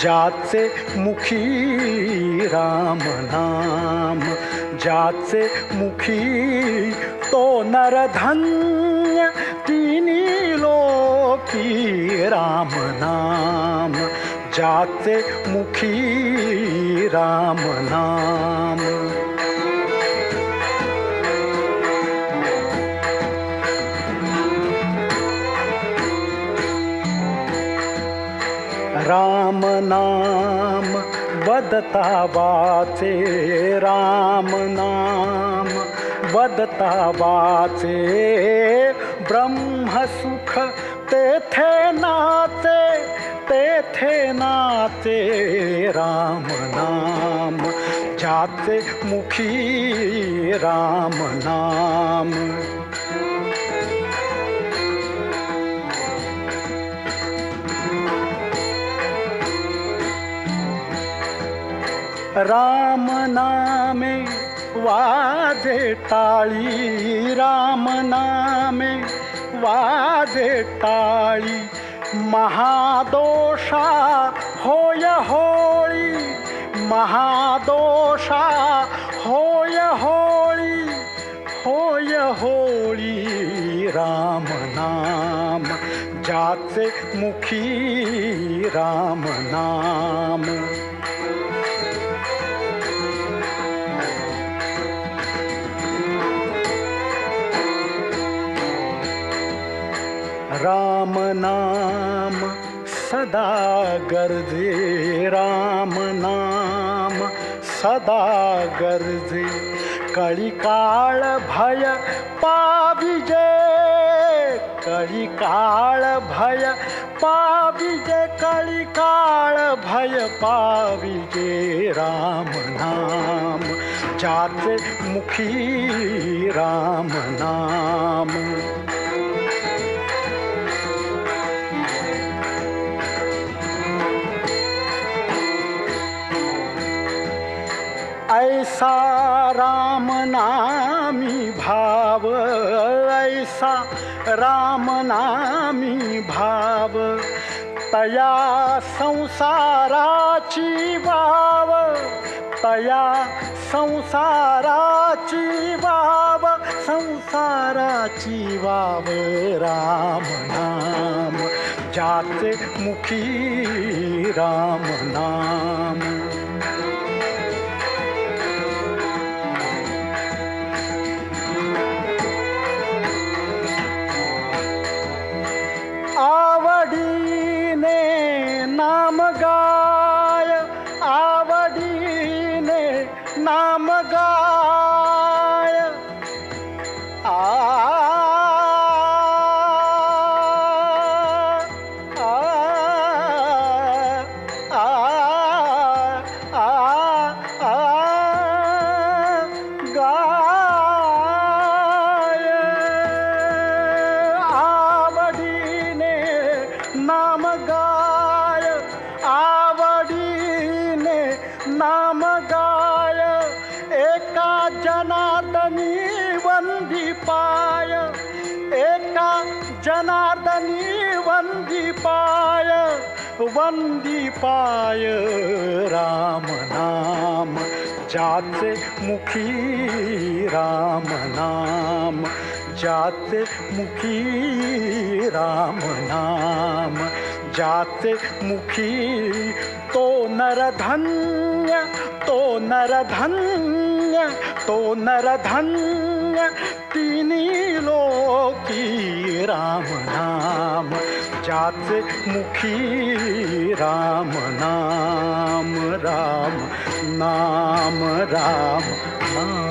ज्याचे मुखी राम नाम, ज्याचे मुखी तो नरधन्य, तिन्ही लोकी राम नाम, ज्याचे मुखी राम नाम. राम नाम वदता वाचे, राम नाम वदता वाचे, ब्रह्म सुख तेथे नाचे, तेथे नाचे. राम नाम ज्याचे मुखी राम नाम. राम नामे वाजे टाळी, राम नामे वाजे टाळी, महादोषा होय होळी, महादोषा होय होळी, होय होळी. राम नाम ज्याचे मुखी राम नाम. राम नाम सदा गरजे, राम नाम सदा गरजे, कळिकाळ भय पाविजे, कळिकाळ भय पाविजे, कळिकाळ भय पाविजे. राम नाम ज्याचे मुखी राम नाम. ऐसा राम नामी भाव, ऐसा राम नामी भाव, तया संसाराची वाव, तया संसाराची वाव, संसाराची वाव. राम नाम ज्याचे मुखी राम नाम. आवडीने नाम गाय, आवडीने नाम गाय. आ आ आ आ आ गाय. नाम गाय, आवडीने नाम गाय, एका जनार्दनी वंदी पाय, एका जनार्दनी वंदी पाय, वंदी पाय. राम नाम ज्याचे मुखी राम नाम, ज्याचे मुखी राम नाम, ज्याचे मुखी तो नरधन्य, तो नरधन्य, तो नरधन्य, तिन्ही लोकी राम नाम, ज्याचे मुखी राम नाम. राम नाम, राम नाम.